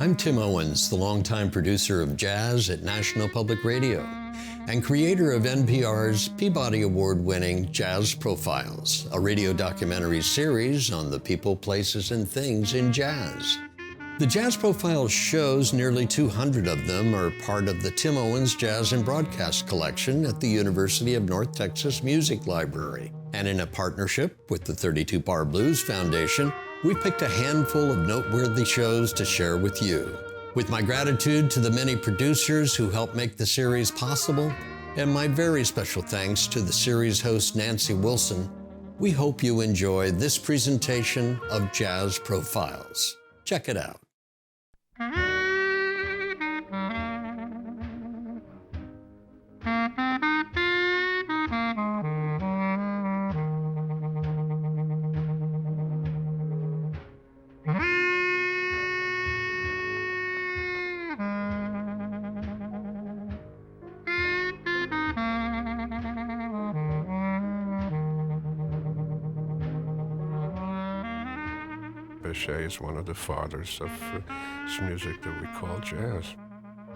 I'm Tim Owens, the longtime producer of jazz at National Public Radio and creator of NPR's Peabody Award-winning Jazz Profiles, a radio documentary series on the people, places, and things in jazz. The Jazz Profiles shows, nearly 200 of them, are part of the Tim Owens Jazz and Broadcast Collection at the University of North Texas Music Library. And in a partnership with the 32 Bar Blues Foundation, we've picked a handful of noteworthy shows to share with you. With my gratitude to the many producers who helped make the series possible, and my very special thanks to the series host Nancy Wilson, we hope you enjoy this presentation of Jazz Profiles. Check it out. Bechet is one of the fathers of this music that we call jazz.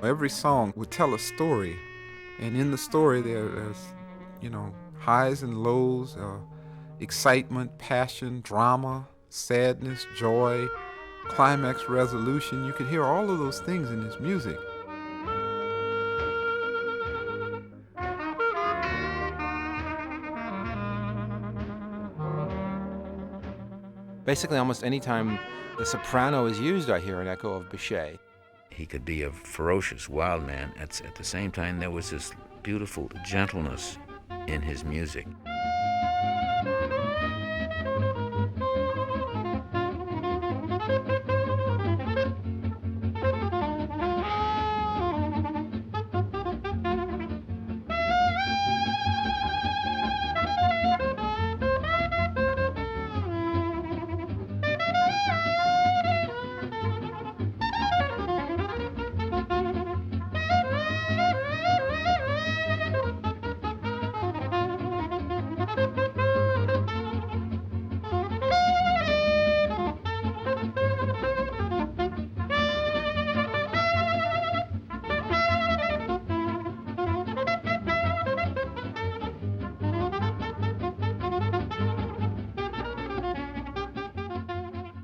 Every song would tell a story, and in the story there's, highs and lows, excitement, passion, drama, sadness, joy, climax, resolution. You could hear all of those things in his music. Basically, almost any time the soprano is used, I hear an echo of Bechet. He could be a ferocious wild man. At the same time, there was this beautiful gentleness in his music.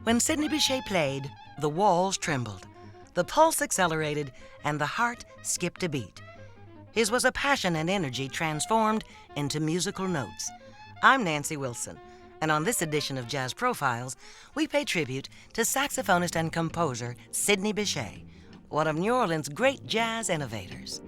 When Sidney Bechet played, the walls trembled, the pulse accelerated, and the heart skipped a beat. His was a passion and energy transformed into musical notes. I'm Nancy Wilson, and on this edition of Jazz Profiles, we pay tribute to saxophonist and composer Sidney Bechet, one of New Orleans' great jazz innovators.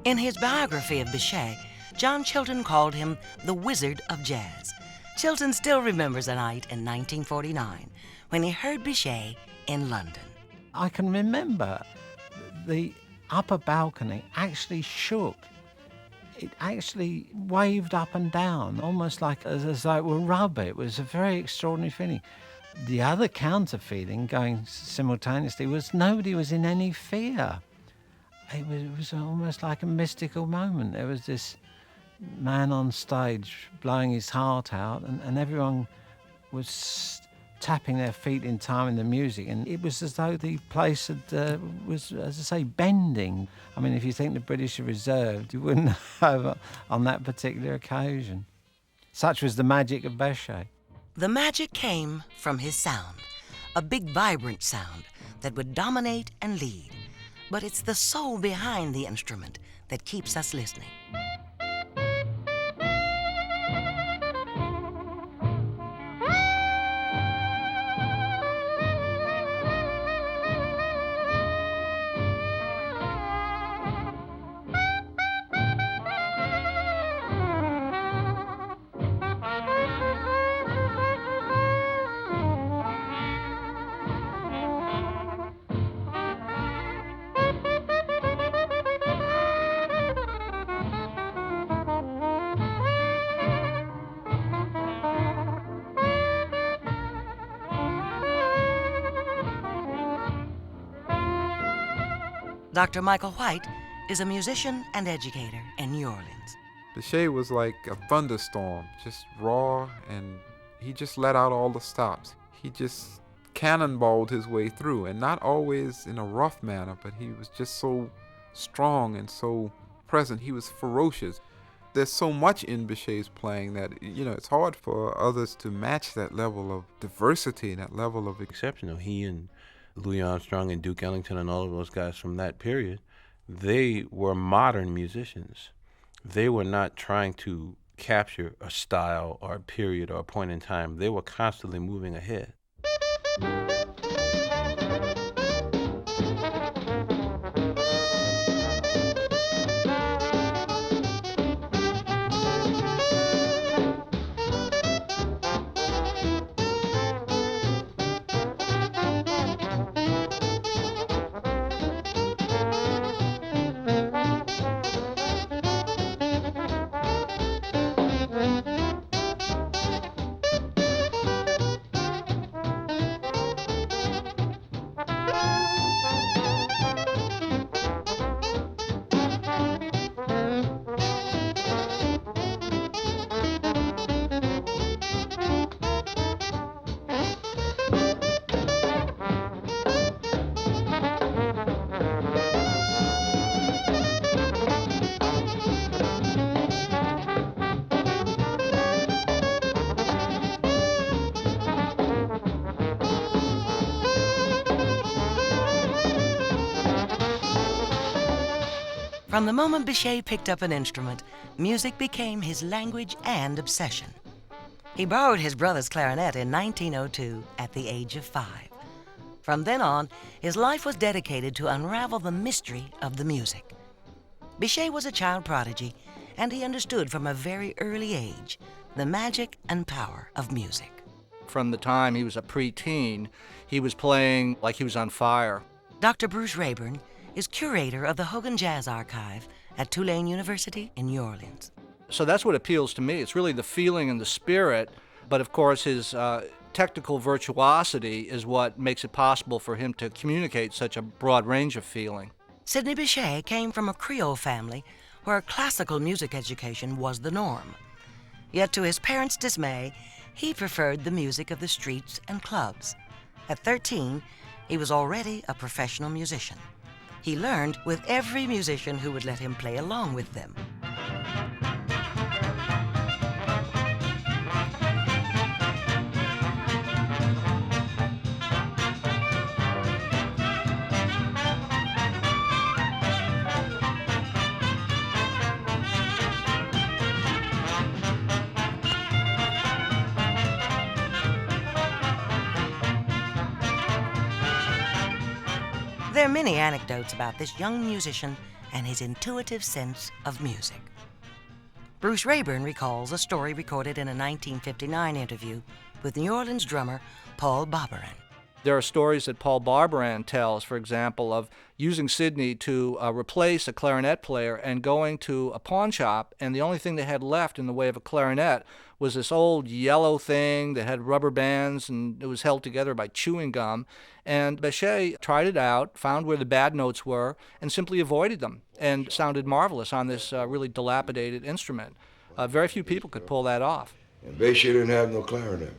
In his biography of Bechet, John Chilton called him the Wizard of Jazz. Chilton still remembers a night in 1949 when he heard Bechet in London. I can remember the upper balcony actually shook. It actually waved up and down, almost like as though it were rubber. It was a very extraordinary feeling. The other counter feeling going simultaneously was nobody was in any fear. It was almost like a mystical moment. There was this man on stage blowing his heart out, and everyone was tapping their feet in time in the music, and it was as though the place was, as I say, bending. I mean, if you think the British are reserved, you wouldn't have on that particular occasion. Such was the magic of Bechet. The magic came from his sound, a big, vibrant sound that would dominate and lead. But it's the soul behind the instrument that keeps us listening. Dr. Michael White is a musician and educator in New Orleans. Bechet was like a thunderstorm, just raw, and he just let out all the stops. He just cannonballed his way through, and not always in a rough manner, but he was just so strong and so present. He was ferocious. There's so much in Bechet's playing that, it's hard for others to match that level of diversity, that level of exceptional. He and Louis Armstrong and Duke Ellington and all of those guys from that period, they were modern musicians. They were not trying to capture a style or a period or a point in time. They were constantly moving ahead. From the moment Bechet picked up an instrument, music became his language and obsession. He borrowed his brother's clarinet in 1902 at the age of 5. From then on, his life was dedicated to unravel the mystery of the music. Bechet was a child prodigy, and he understood from a very early age the magic and power of music. From the time he was a preteen, he was playing like he was on fire. Dr. Bruce Rayburn is curator of the Hogan Jazz Archive at Tulane University in New Orleans. So that's what appeals to me. It's really the feeling and the spirit, but of course his technical virtuosity is what makes it possible for him to communicate such a broad range of feeling. Sidney Bechet came from a Creole family where classical music education was the norm. Yet to his parents' dismay, he preferred the music of the streets and clubs. At 13, he was already a professional musician. He learned with every musician who would let him play along with them. There are many anecdotes about this young musician and his intuitive sense of music. Bruce Rayburn recalls a story recorded in a 1959 interview with New Orleans drummer Paul Barbarin. There are stories that Paul Barbarin tells, for example, of using Sidney to replace a clarinet player and going to a pawn shop, and the only thing they had left in the way of a clarinet was this old yellow thing that had rubber bands and it was held together by chewing gum. And Bechet tried it out, found where the bad notes were, and simply avoided them, and sounded marvelous on this really dilapidated instrument. Very few people could pull that off. And Bechet didn't have no clarinet.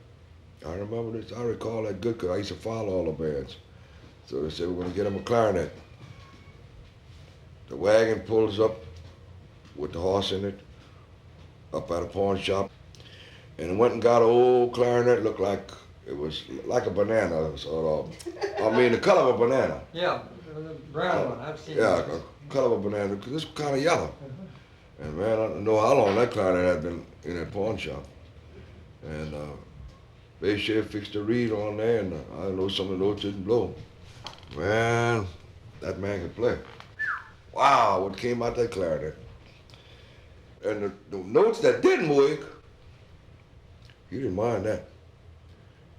I remember this, I recall that good because I used to follow all the bands. So they said, we're going to get him a clarinet. The wagon pulls up with the horse in it, up at a pawn shop, and went and got an old clarinet, looked like, it was like a banana, sort of. I mean, the color of a banana. Yeah, brown one, I've seen it. Yeah, color of a banana, because it's kind of yellow. And man, I don't know how long that clarinet had been in that pawn shop. And Bechet fixed the reed on there, and I know some of the notes didn't blow. Man, that man could play. Wow, what came out that clarinet. And the notes that didn't work, he didn't mind that.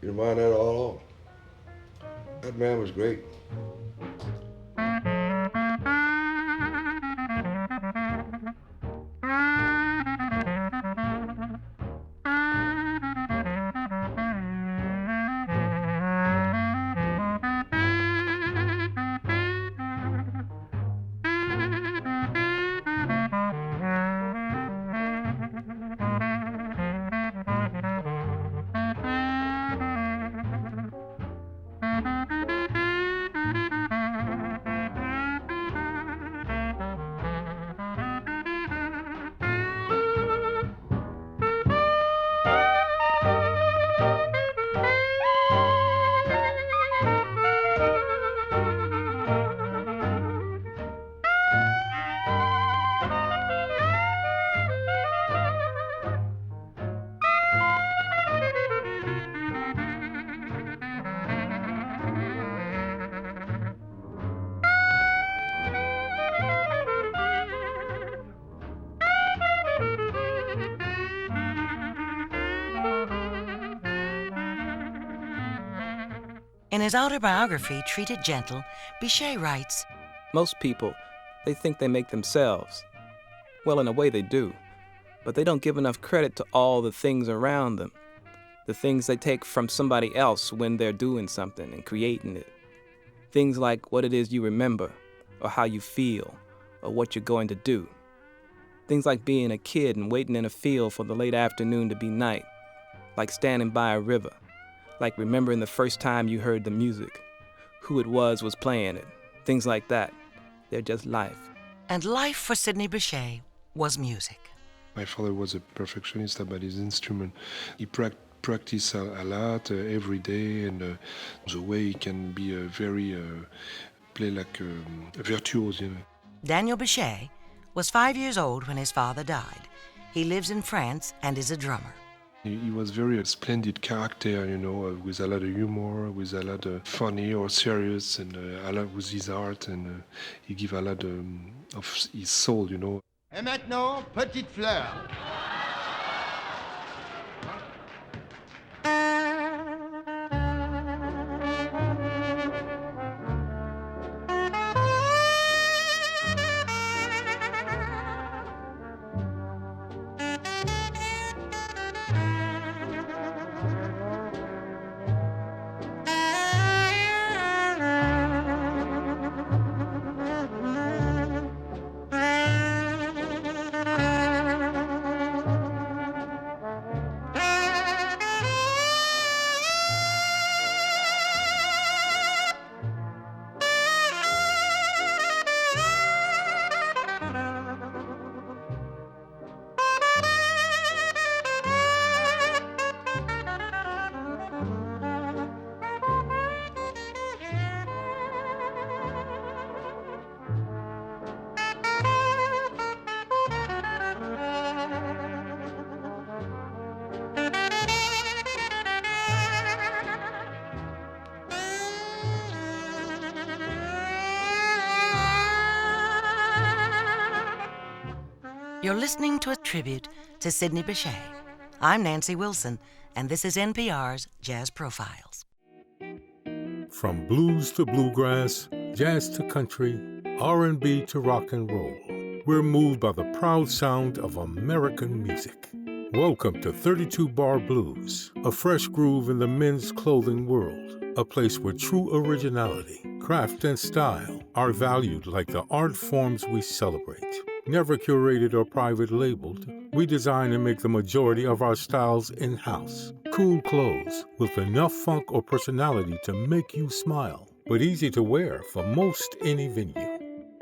He didn't mind that at all. That man was great. In his autobiography, Treated Gentle, Bechet writes, Most people, they think they make themselves. Well, in a way they do, but they don't give enough credit to all the things around them, the things they take from somebody else when they're doing something and creating it. Things like what it is you remember, or how you feel, or what you're going to do. Things like being a kid and waiting in a field for the late afternoon to be night, like standing by a river, like remembering the first time you heard the music, who it was playing it, things like that. They're just life. And life for Sidney Bechet was music. My father was a perfectionist about his instrument. He practiced a lot every day, and the way he can be play like a virtuoso, you know. Daniel Bechet was 5 years old when his father died. He lives in France and is a drummer. He was very splendid character, you know, with a lot of humor, with a lot of funny or serious, and a lot with his art, and he gave a lot of his soul, you know. Et maintenant, Petite Fleur. You're listening to a tribute to Sidney Bechet. I'm Nancy Wilson, and this is NPR's Jazz Profiles. From blues to bluegrass, jazz to country, R&B to rock and roll, we're moved by the proud sound of American music. Welcome to 32 Bar Blues, a fresh groove in the men's clothing world, a place where true originality, craft, and style are valued like the art forms we celebrate. Never curated or private labeled, we design and make the majority of our styles in-house. Cool clothes with enough funk or personality to make you smile, but easy to wear for most any venue.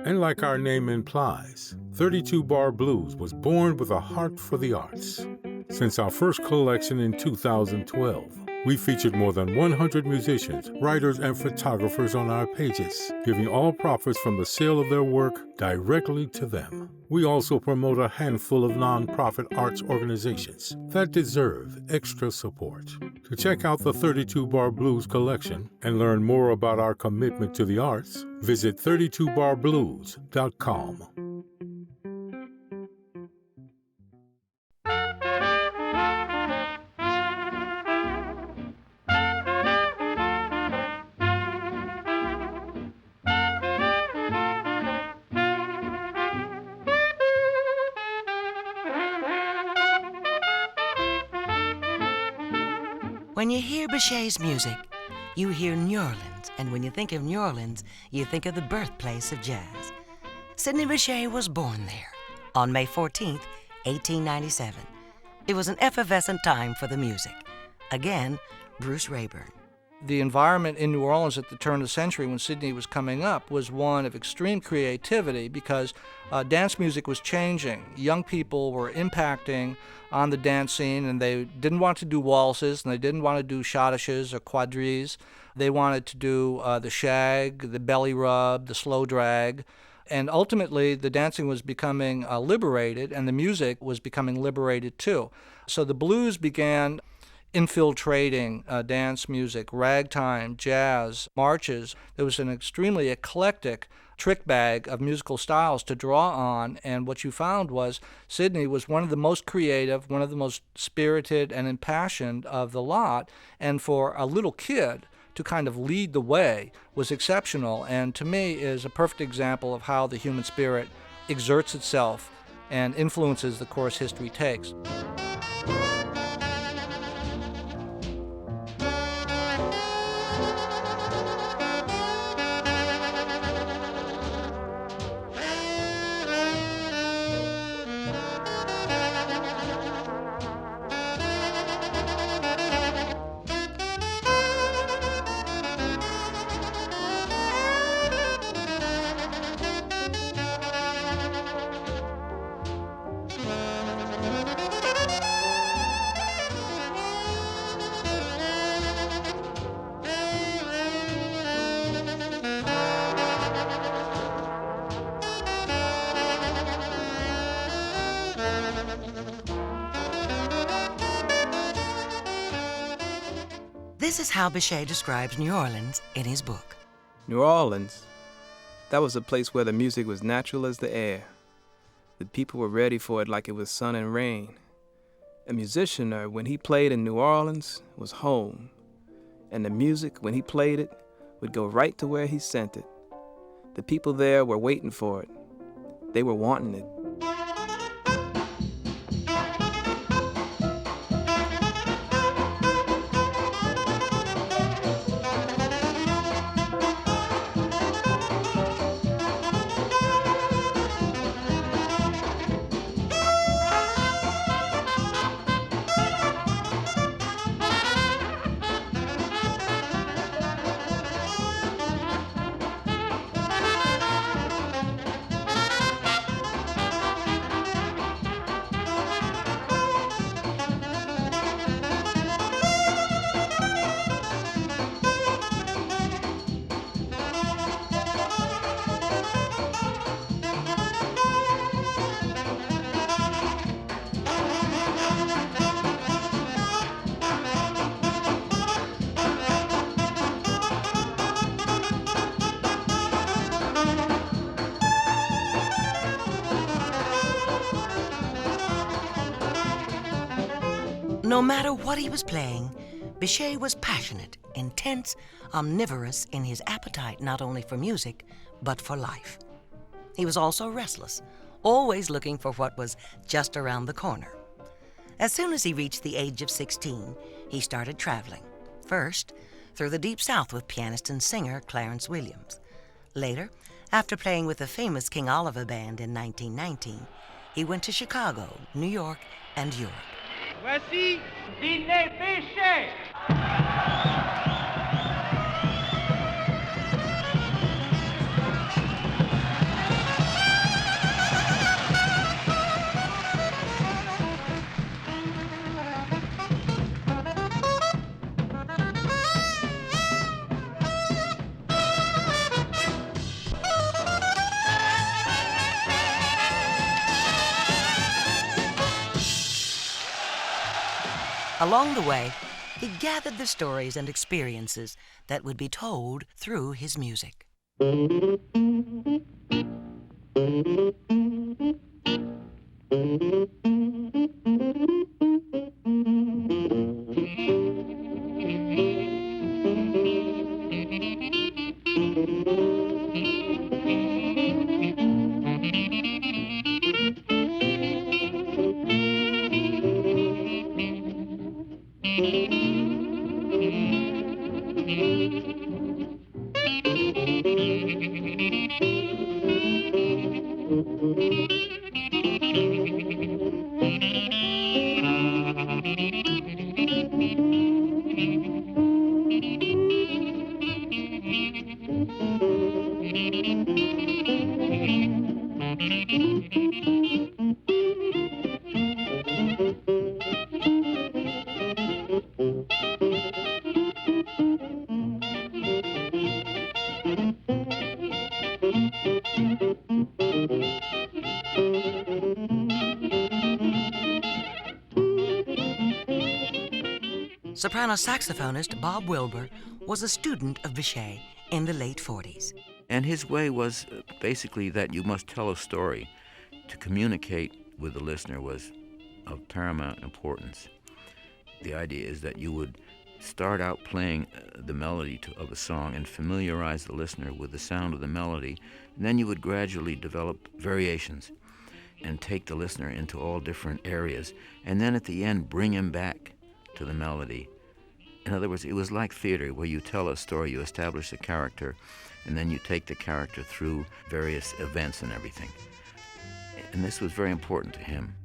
And like our name implies, 32 Bar Blues was born with a heart for the arts. Since our first collection in 2012, we featured more than 100 musicians, writers, and photographers on our pages, giving all profits from the sale of their work directly to them. We also promote a handful of nonprofit arts organizations that deserve extra support. To check out the 32 Bar Blues collection and learn more about our commitment to the arts, visit 32barblues.com. When you hear Bechet's music, you hear New Orleans, and when you think of New Orleans, you think of the birthplace of jazz. Sidney Bechet was born there on May 14th, 1897. It was an effervescent time for the music. Again, Bruce Rayburn. The environment in New Orleans at the turn of the century when Sidney was coming up was one of extreme creativity because dance music was changing. Young people were impacting on the dance scene, and they didn't want to do waltzes, and they didn't want to do schottisches or quadrilles. They wanted to do the shag, the belly rub, the slow drag. And ultimately, the dancing was becoming liberated, and the music was becoming liberated too. So the blues began infiltrating dance music, ragtime, jazz, marches. There was an extremely eclectic trick bag of musical styles to draw on, and what you found was Sidney was one of the most creative, one of the most spirited and impassioned of the lot, and for a little kid to kind of lead the way was exceptional, and to me is a perfect example of how the human spirit exerts itself and influences the course history takes. This is how Bechet describes New Orleans in his book. New Orleans, that was a place where the music was natural as the air. The people were ready for it like it was sun and rain. A musicianer, when he played in New Orleans, was home. And the music, when he played it, would go right to where he sent it. The people there were waiting for it. They were wanting it. No matter what he was playing, Bechet was passionate, intense, omnivorous in his appetite not only for music, but for life. He was also restless, always looking for what was just around the corner. As soon as he reached the age of 16, he started traveling. First, through the Deep South with pianist and singer Clarence Williams. Later, after playing with the famous King Oliver Band in 1919, he went to Chicago, New York, and Europe. Voici Sidney Bechet. Along the way, he gathered the stories and experiences that would be told through his music. Soprano saxophonist Bob Wilbur was a student of Bechet in the late 40s. And his way was basically that you must tell a story. To communicate with the listener was of paramount importance. The idea is that you would start out playing the melody of a song and familiarize the listener with the sound of the melody, and then you would gradually develop variations and take the listener into all different areas, and then at the end bring him back to the melody. In other words, it was like theater, where you tell a story, you establish a character, and then you take the character through various events and everything. And this was very important to him.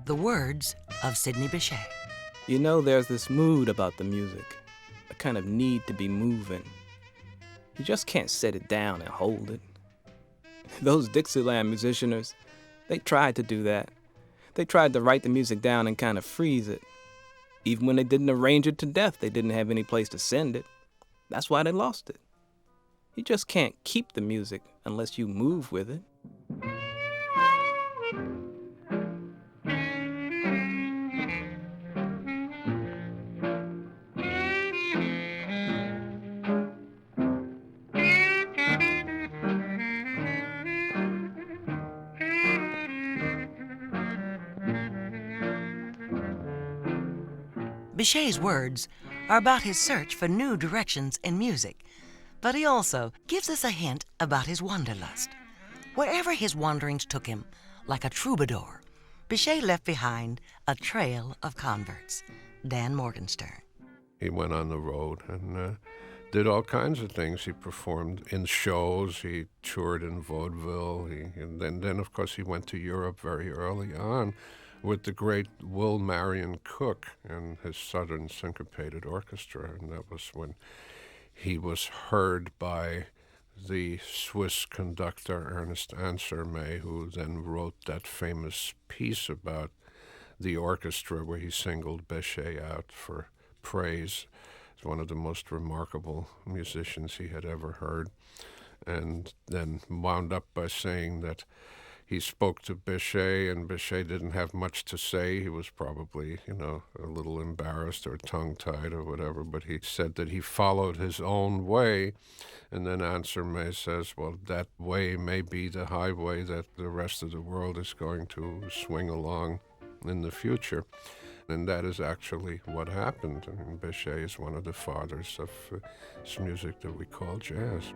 The words of Sidney Bechet. You know, there's this mood about the music, a kind of need to be moving. You just can't set it down and hold it. Those Dixieland musicianers, they tried to do that. They tried to write the music down and kind of freeze it. Even when they didn't arrange it to death, they didn't have any place to send it. That's why they lost it. You just can't keep the music unless you move with it. Bechet's words are about his search for new directions in music, but he also gives us a hint about his wanderlust. Wherever his wanderings took him, like a troubadour, Bechet left behind a trail of converts. Dan Morgenstern. He went on the road and did all kinds of things. He performed in shows, he toured in vaudeville, and then of course he went to Europe very early on with the great Will Marion Cook and his Southern Syncopated Orchestra, and that was when he was heard by the Swiss conductor Ernest Ansermet, who then wrote that famous piece about the orchestra where he singled Bechet out for praise. He's one of the most remarkable musicians he had ever heard, and then wound up by saying that he spoke to Bechet, and Bechet didn't have much to say. He was probably, a little embarrassed or tongue-tied or whatever, but he said that he followed his own way. And then Ansermet says, well, that way may be the highway that the rest of the world is going to swing along in the future. And that is actually what happened. I mean, Bechet is one of the fathers of this music that we call jazz.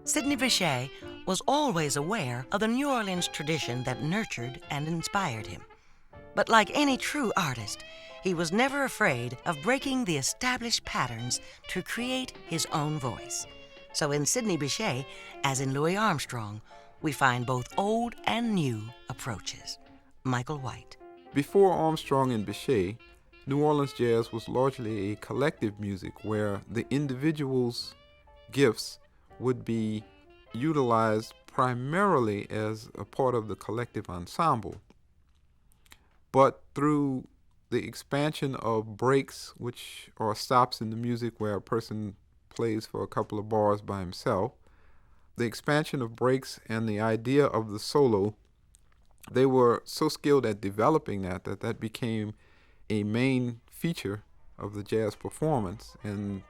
Sidney Bechet was always aware of the New Orleans tradition that nurtured and inspired him. But like any true artist, he was never afraid of breaking the established patterns to create his own voice. So in Sidney Bechet, as in Louis Armstrong, we find both old and new approaches. Michael White. Before Armstrong and Bechet, New Orleans jazz was largely a collective music where the individual's gifts would be utilized primarily as a part of the collective ensemble. But through the expansion of breaks, which are stops in the music where a person plays for a couple of bars by himself, the expansion of breaks and the idea of the solo, they were so skilled at developing that became a main feature of the jazz performance, and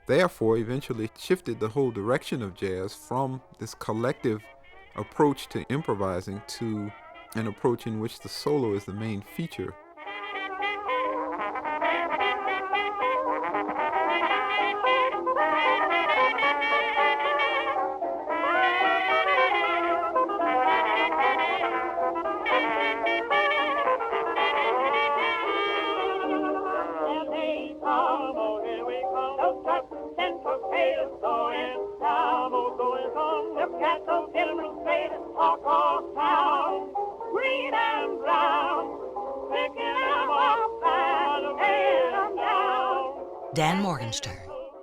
therefore eventually shifted the whole direction of jazz from this collective approach to improvising to an approach in which the solo is the main feature. Dan Morgenstern.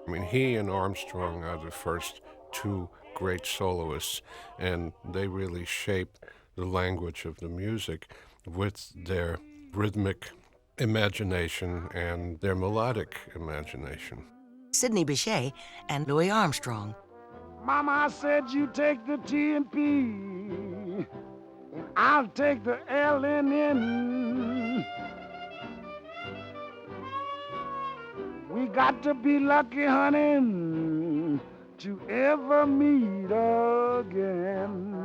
I mean, he and Armstrong are the first two great soloists, and they really shaped the language of the music with their rhythmic imagination and their melodic imagination. Sidney Bechet and Louis Armstrong. Mama said you take the T and P, and I'll take the L and N. We got to be lucky, honey, to ever meet again.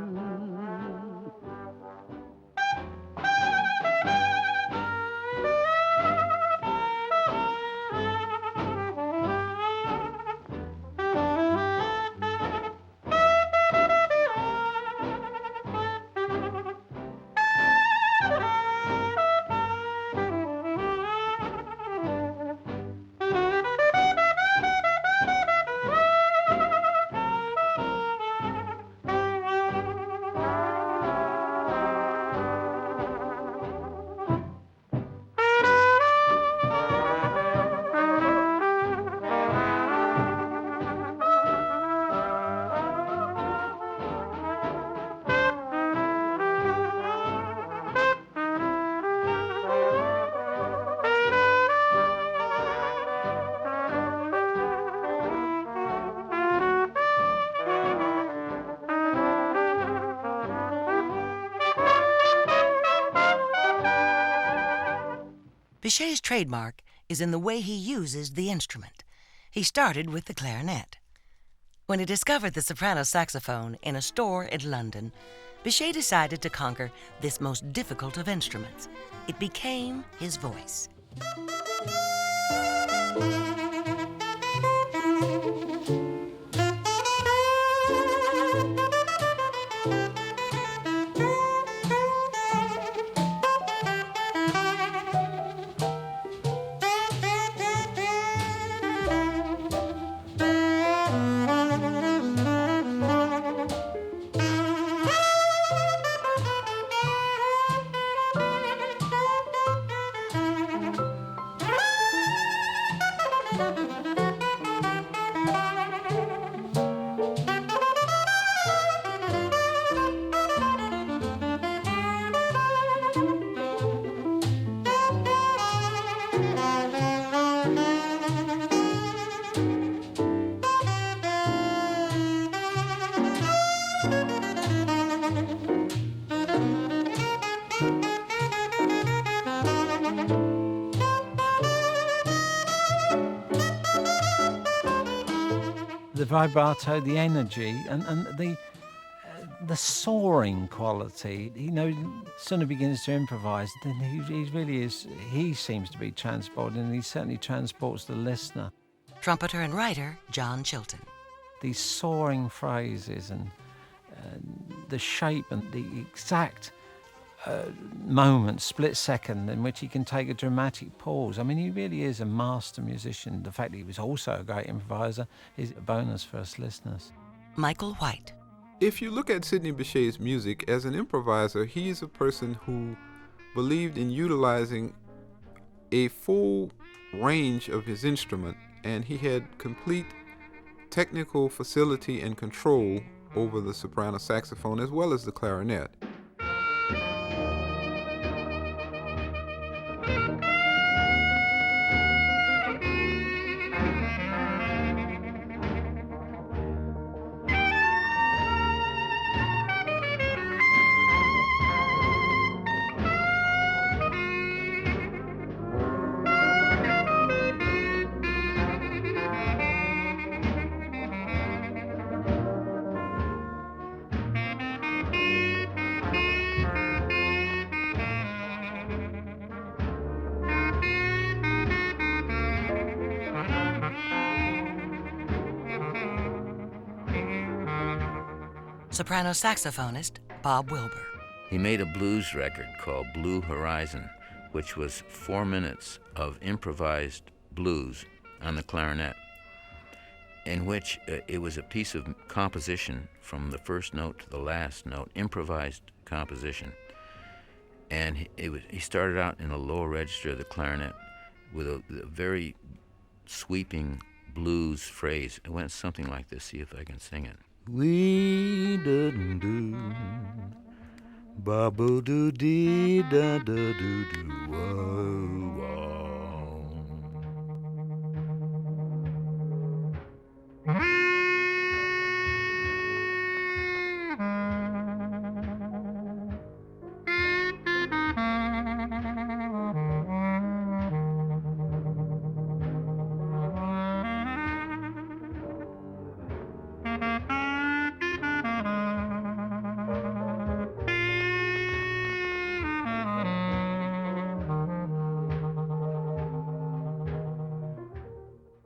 Bechet's trademark is in the way he uses the instrument. He started with the clarinet. When he discovered the soprano saxophone in a store in London, Bechet decided to conquer this most difficult of instruments. It became his voice. The vibrato, the energy, and the soaring quality. You know, as soon as he begins to improvise, then he really is. He seems to be transported, and he certainly transports the listener. Trumpeter and writer John Chilton. These soaring phrases and the shape and the exact moment, split second, in which he can take a dramatic pause. I mean, he really is a master musician. The fact that he was also a great improviser is a bonus for us listeners. Michael White. If you look at Sidney Bechet's music as an improviser, he's a person who believed in utilizing a full range of his instrument, and he had complete technical facility and control over the soprano saxophone as well as the clarinet. Soprano saxophonist Bob Wilbur. He made a blues record called Blue Horizon, which was 4 minutes of improvised blues on the clarinet, in which it was a piece of composition from the first note to the last note, improvised composition. And he started out in the lower register of the clarinet with a very sweeping blues phrase. It went something like this. See if I can sing it. We didn't do ba boo doo dee da da doo doo whoa whoa.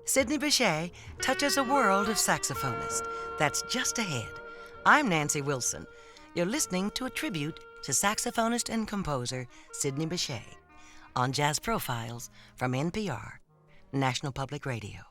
Sidney Bechet touches a world of saxophonists that's just ahead. I'm Nancy Wilson. You're listening to a tribute to saxophonist and composer Sidney Bechet on Jazz Profiles from NPR, National Public Radio.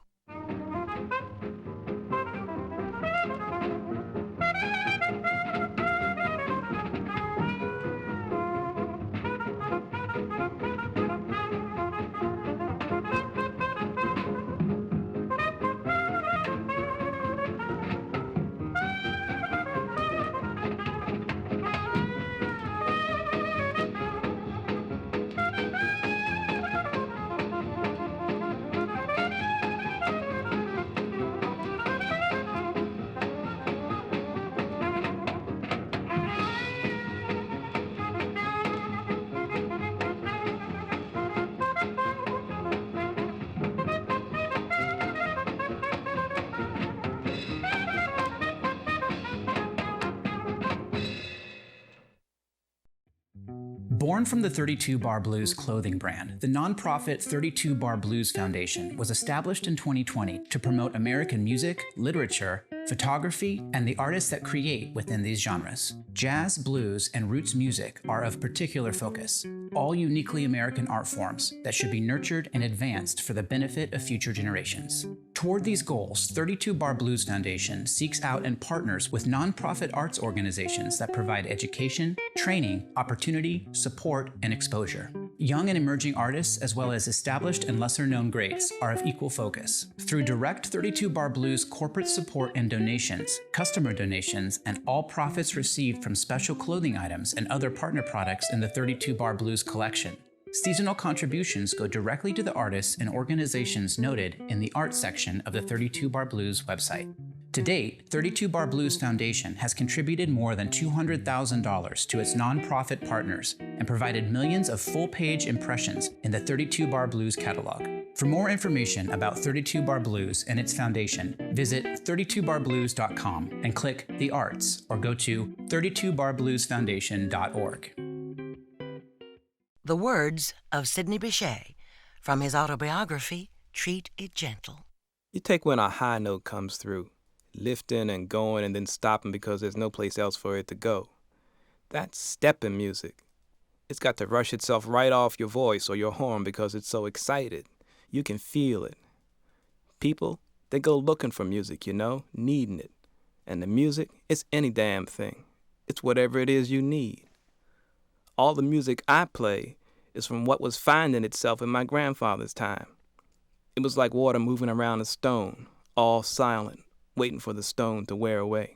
Born from the 32 Bar Blues clothing brand, the nonprofit 32 Bar Blues Foundation was established in 2020 to promote American music, literature, photography, and the artists that create within these genres. Jazz, blues, and roots music are of particular focus, all uniquely American art forms that should be nurtured and advanced for the benefit of future generations. Toward these goals, 32 Bar Blues Foundation seeks out and partners with nonprofit arts organizations that provide education, training, opportunity, support, and exposure. Young and emerging artists, as well as established and lesser-known greats, are of equal focus. Through direct 32 Bar Blues corporate support and donations, customer donations, and all profits received from special clothing items and other partner products in the 32 Bar Blues collection, seasonal contributions go directly to the artists and organizations noted in the Arts section of the 32 Bar Blues website. To date, 32 Bar Blues Foundation has contributed more than $200,000 to its nonprofit partners and provided millions of full-page impressions in the 32 Bar Blues catalog. For more information about 32 Bar Blues and its foundation, visit 32barblues.com and click The Arts or go to 32barbluesfoundation.org. The words of Sidney Bechet from his autobiography, Treat It Gentle. You take when a high note comes through, lifting and going and then stopping because there's no place else for it to go. That's stepping music. It's got to rush itself right off your voice or your horn because it's so excited. You can feel it. People, they go looking for music, needing it. And the music, it's any damn thing. It's whatever it is you need. All the music I play is from what was finding itself in my grandfather's time. It was like water moving around a stone, all silent, waiting for the stone to wear away.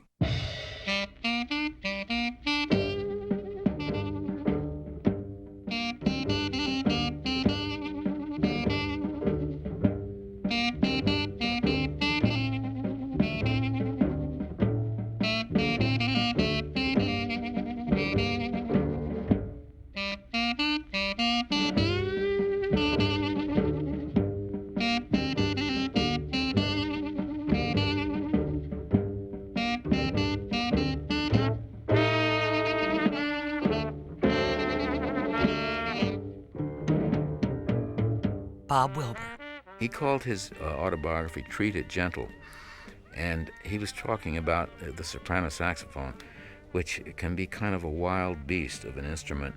Bob Wilber. He called his autobiography Treat It Gentle, and he was talking about the soprano saxophone, which can be kind of a wild beast of an instrument.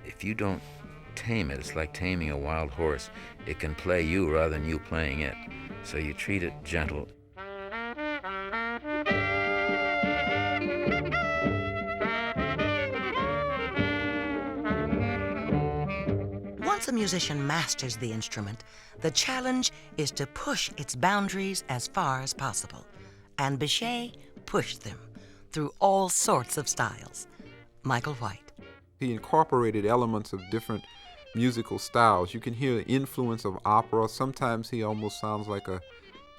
If you don't tame it, it's like taming a wild horse. It can play you rather than you playing it, so you treat it gentle. Once a musician masters the instrument, the challenge is to push its boundaries as far as possible. And Bechet pushed them through all sorts of styles. Michael White. He incorporated elements of different musical styles. You can hear the influence of opera. Sometimes he almost sounds like a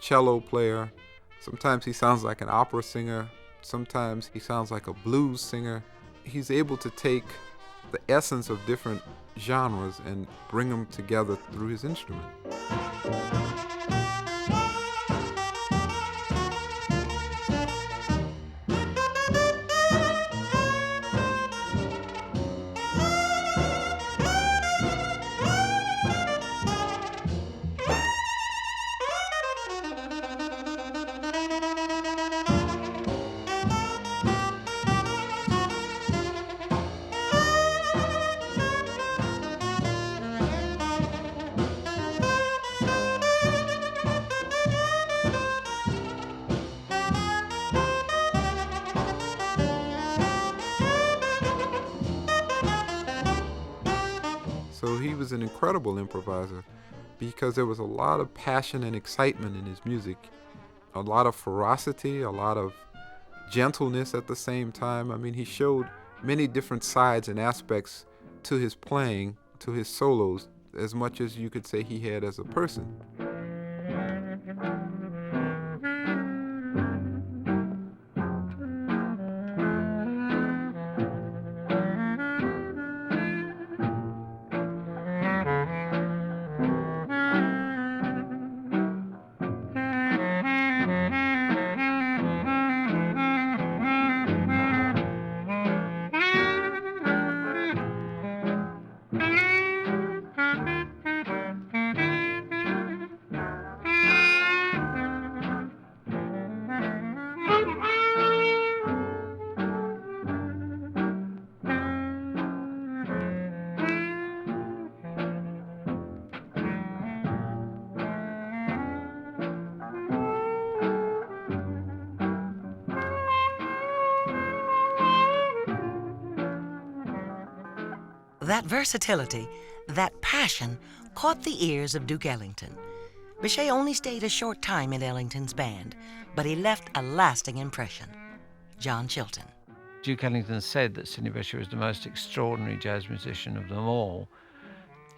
cello player. Sometimes he sounds like an opera singer. Sometimes he sounds like a blues singer. He's able to take the essence of different genres and bring them together through his instrument. So he was an incredible improviser because there was a lot of passion and excitement in his music, a lot of ferocity, a lot of gentleness at the same time. I mean, he showed many different sides and aspects to his playing, to his solos, as much as you could say he had as a person. That versatility, that passion, caught the ears of Duke Ellington. Bechet only stayed a short time in Ellington's band, but he left a lasting impression. John Chilton. Duke Ellington said that Sidney Bechet was the most extraordinary jazz musician of them all.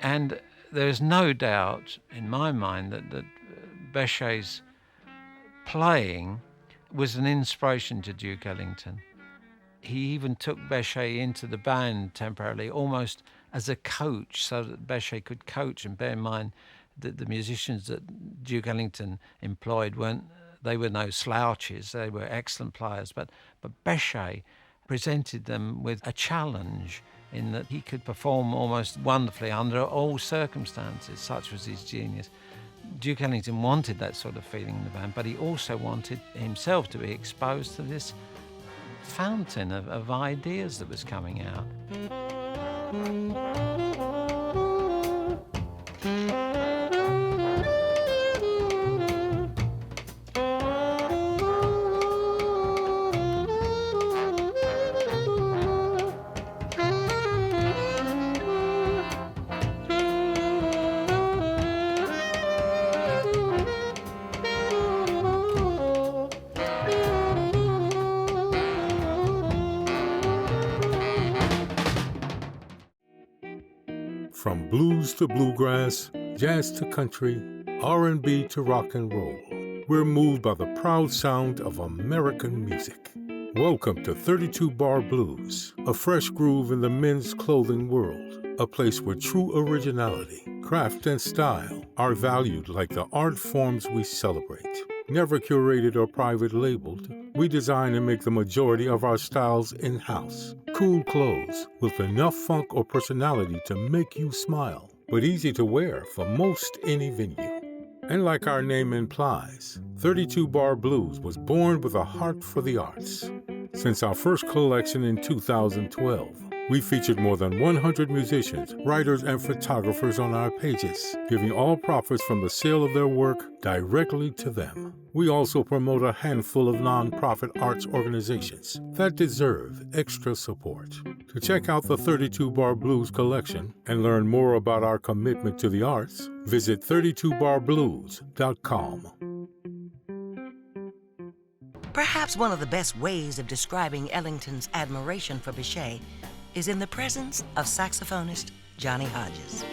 And there's no doubt in my mind that Bechet's playing was an inspiration to Duke Ellington. He even took Bechet into the band temporarily, almost as a coach, so that Bechet could coach. And bear in mind that the musicians that Duke Ellington employed were no slouches. They were excellent players. But Bechet presented them with a challenge in that he could perform almost wonderfully under all circumstances. Such was his genius. Duke Ellington wanted that sort of feeling in the band, but he also wanted himself to be exposed to this fountain of ideas that was coming out. From blues to bluegrass, jazz to country, R&B to rock and roll, we're moved by the proud sound of American music. Welcome to 32 Bar Blues, a fresh groove in the men's clothing world, a place where true originality, craft, and style are valued like the art forms we celebrate. Never curated or private labeled, we design and make the majority of our styles in-house. Cool clothes with enough funk or personality to make you smile, but easy to wear for most any venue. And like our name implies, 32 Bar Blues was born with a heart for the arts. Since our first collection in 2012, we featured more than 100 musicians, writers, and photographers on our pages, giving all profits from the sale of their work directly to them. We also promote a handful of nonprofit arts organizations that deserve extra support. To check out the 32 Bar Blues collection and learn more about our commitment to the arts, visit 32barblues.com. Perhaps one of the best ways of describing Ellington's admiration for Bechet is in the presence of saxophonist Johnny Hodges.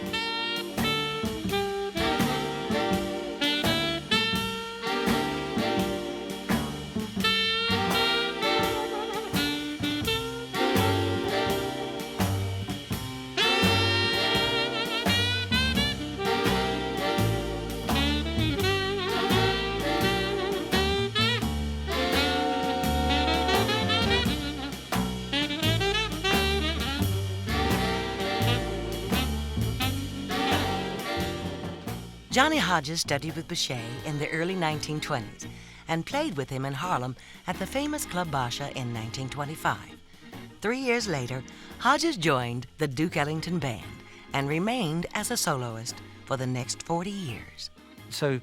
Johnny Hodges studied with Bechet in the early 1920s and played with him in Harlem at the famous Club Basha in 1925. 3 years later, Hodges joined the Duke Ellington Band and remained as a soloist for the next 40 years. So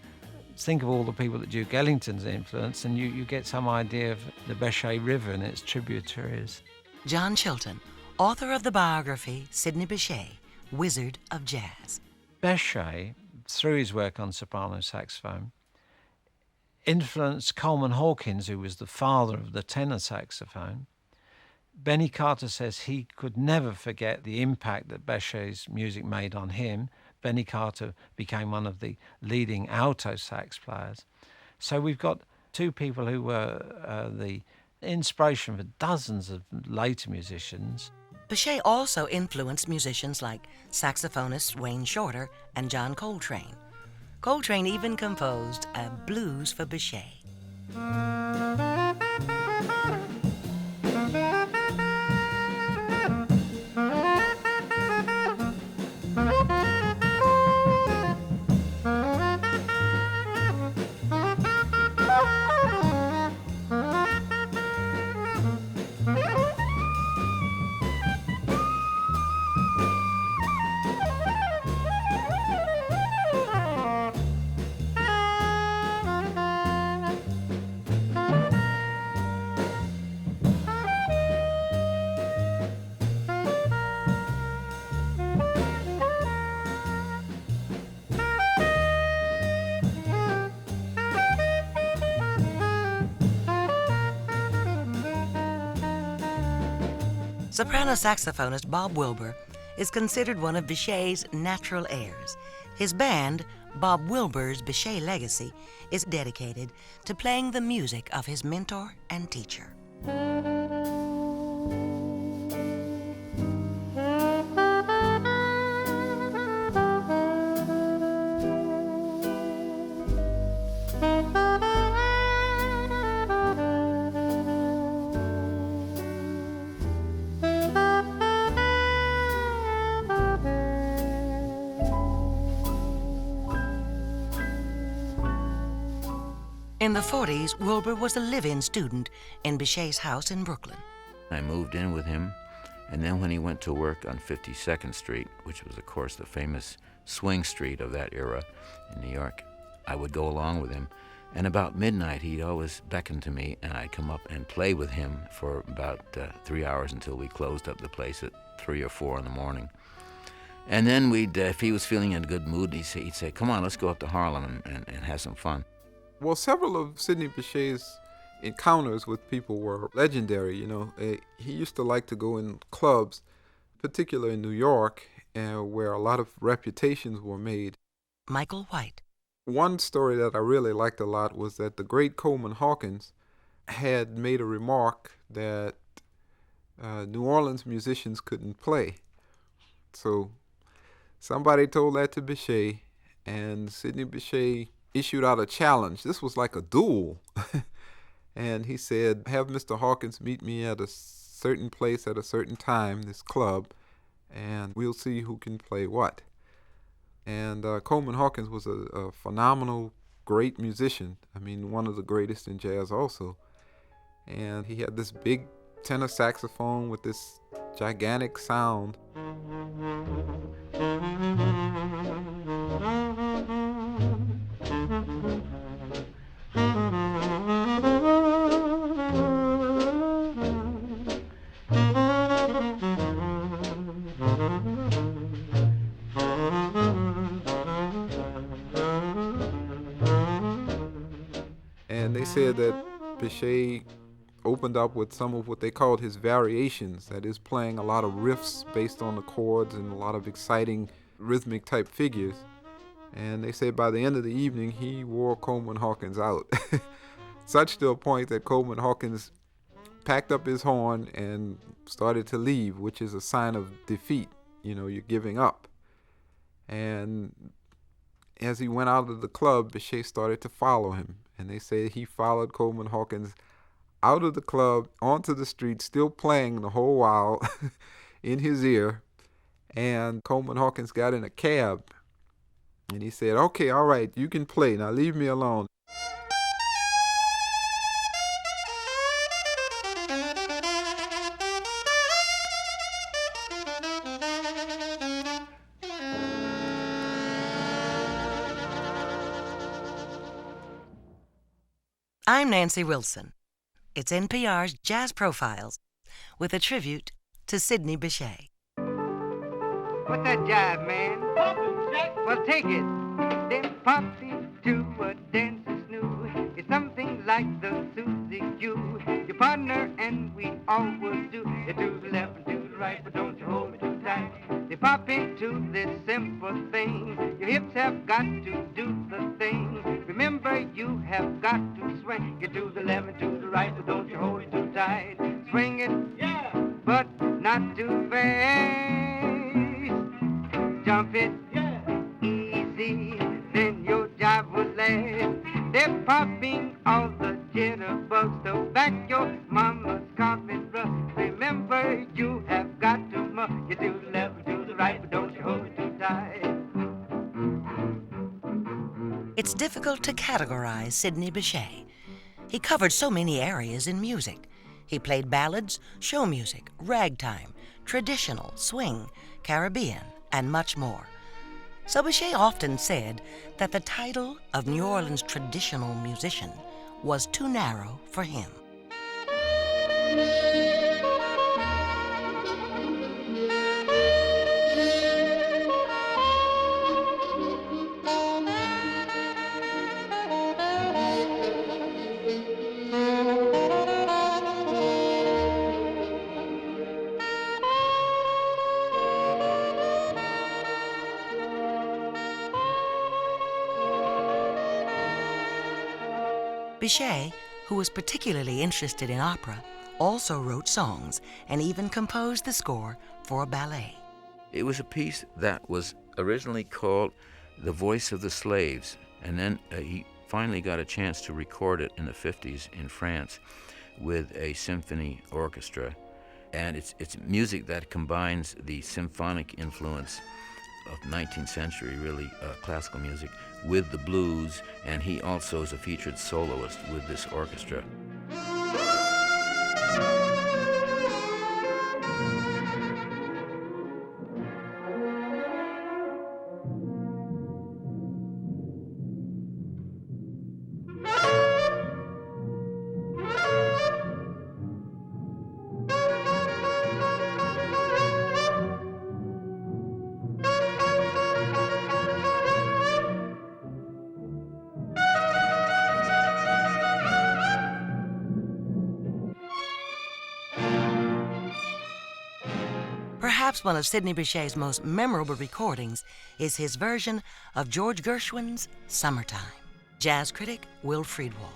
think of all the people that Duke Ellington's influenced, and you get some idea of the Bechet River and its tributaries. John Chilton, author of the biography Sidney Bechet, Wizard of Jazz. Bechet, through his work on soprano saxophone, influenced Coleman Hawkins, who was the father of the tenor saxophone. Benny Carter says he could never forget the impact that Bechet's music made on him. Benny Carter became one of the leading alto sax players. So we've got two people who were the inspiration for dozens of later musicians. Bechet also influenced musicians like saxophonists Wayne Shorter and John Coltrane. Coltrane even composed a blues for Bechet. Soprano saxophonist Bob Wilber is considered one of Bechet's natural heirs. His band, Bob Wilber's Bechet Legacy, is dedicated to playing the music of his mentor and teacher. In the 40s, Wilber was a live-in student in Bechet's house in Brooklyn. I moved in with him, And then when he went to work on 52nd Street, which was, of course, the famous swing street of that era in New York, I would go along with him. And about midnight, he'd always beckon to me, and I'd come up and play with him for about 3 hours until we closed up the place at 3 or 4 in the morning. And then if he was feeling in a good mood, he'd say, come on, let's go up to Harlem and have some fun. Well, several of Sidney Bechet's encounters with people were legendary, you know. He used to like to go in clubs, particularly in New York, where a lot of reputations were made. Michael White. One story that I really liked a lot was that the great Coleman Hawkins had made a remark that New Orleans musicians couldn't play. So somebody told that to Bechet, and Sidney Bechet issued out a challenge. This was like a duel. And he said, have Mr. Hawkins meet me at a certain place at a certain time, this club, and we'll see who can play what. And Coleman Hawkins was a phenomenal, great musician. I mean, one of the greatest in jazz also. And he had this big tenor saxophone with this gigantic sound. And they said that Bechet opened up with some of what they called his variations, that is, playing a lot of riffs based on the chords and a lot of exciting rhythmic type figures. And they said by the end of the evening, he wore Coleman Hawkins out. Such to a point that Coleman Hawkins packed up his horn and started to leave, which is a sign of defeat. You know, you're giving up. And as he went out of the club, Bechet started to follow him. And they say he followed Coleman Hawkins out of the club, onto the street, still playing the whole while in his ear. And Coleman Hawkins got in a cab. And he said, okay, all right, you can play. Now leave me alone. I'm Nancy Wilson. It's NPR's Jazz Profiles with a tribute to Sidney Bechet. What's that jive, man? Poppin', Jack. Well, take it. Then pop into a dancer's new. It's something like the Susie Q. Your partner and we always do. You do the left and do the right, but don't you hold me too tight. They pop into this simple thing. Your hips have got to do the thing. Remember, you have got to swing. You do the left and do the right, but don't you hold it too tight. Swing it, yeah, but not too fast. Jump it, yeah, easy, then your job will last. They're popping all the jitterbugs to back your mama's carpet rug. Remember, you have got to move. You do the left and do the right, but don't you hold it too tight. It's difficult to categorize Sidney Bechet. He covered so many areas in music. He played ballads, show music, ragtime, traditional, swing, Caribbean, and much more. So Bechet often said that the title of New Orleans traditional musician was too narrow for him. Bechet, who was particularly interested in opera, also wrote songs and even composed the score for a ballet. It was a piece that was originally called The Voice of the Slaves, and then he finally got a chance to record it in the 50s in France with a symphony orchestra. And it's music that combines the symphonic influence of 19th century, really, classical music, with the blues, and he also is a featured soloist with this orchestra. Perhaps one of Sidney Bechet's most memorable recordings is his version of George Gershwin's Summertime. Jazz critic Will Friedwald.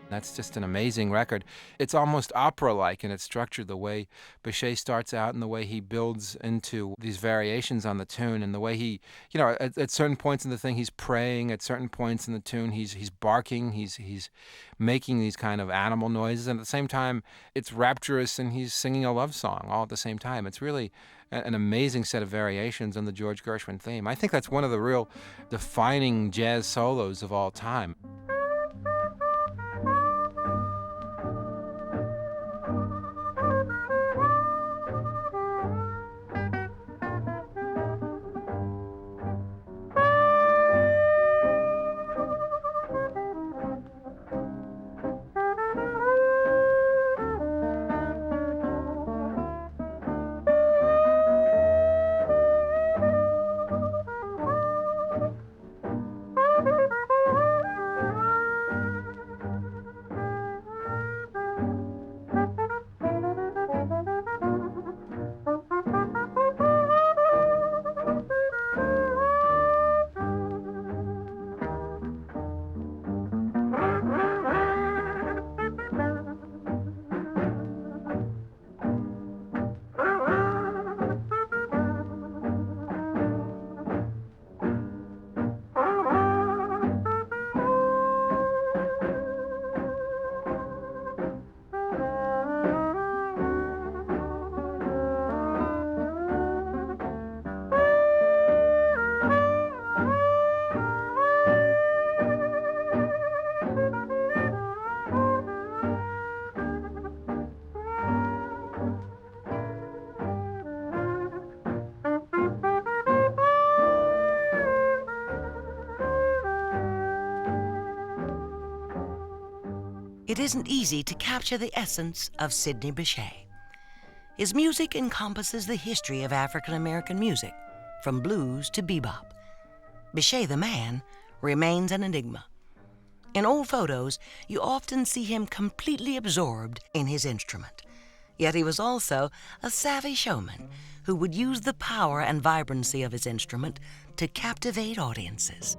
That's just an amazing record. It's almost opera-like in its structure, the way Bechet starts out and the way he builds into these variations on the tune, and the way he, at certain points in the thing he's praying, at certain points in the tune he's barking, he's making these kind of animal noises, and at the same time it's rapturous and he's singing a love song all at the same time. It's really an amazing set of variations on the George Gershwin theme. I think that's one of the real defining jazz solos of all time. It isn't easy to capture the essence of Sidney Bechet. His music encompasses the history of African American music, from blues to bebop. Bechet the man remains an enigma. In old photos, you often see him completely absorbed in his instrument. Yet he was also a savvy showman who would use the power and vibrancy of his instrument to captivate audiences.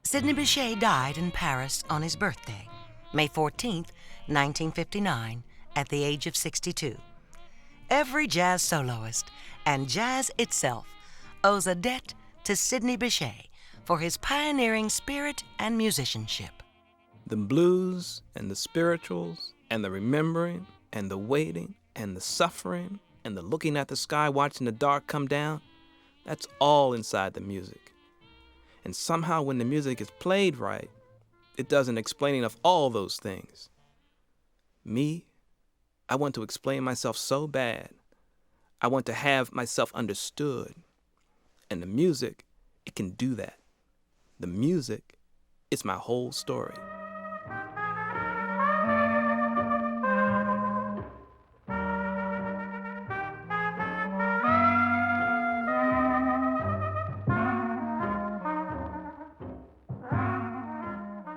Sidney Bechet died in Paris on his birthday, May 14, 1959, at the age of 62. Every jazz soloist, and jazz itself, owes a debt to Sidney Bechet for his pioneering spirit and musicianship. The blues and the spirituals and the remembering and the waiting and the suffering and the looking at the sky, watching the dark come down, that's all inside the music. And somehow when the music is played right, it does an explaining of all those things. Me, I want to explain myself so bad. I want to have myself understood. And the music, it can do that. The music is my whole story.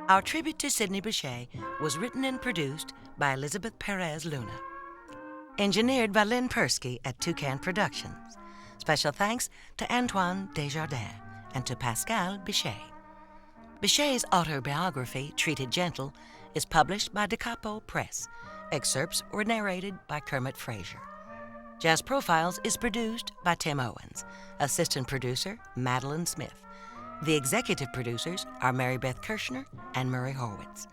Our tribute to Sidney Bechet was written and produced by Elisabeth Perez Luna. Engineered by Lynn Persky at Toucan Productions. Special thanks to Antoine Desjardins and to Pascal Bechet. Bechet's autobiography, Treated Gentle, is published by Da Capo Press. Excerpts were narrated by Kermit Frazier. Jazz Profiles is produced by Tim Owens. Assistant producer, Madeline Smith. The executive producers are Mary Beth Kirshner and Murray Horwitz.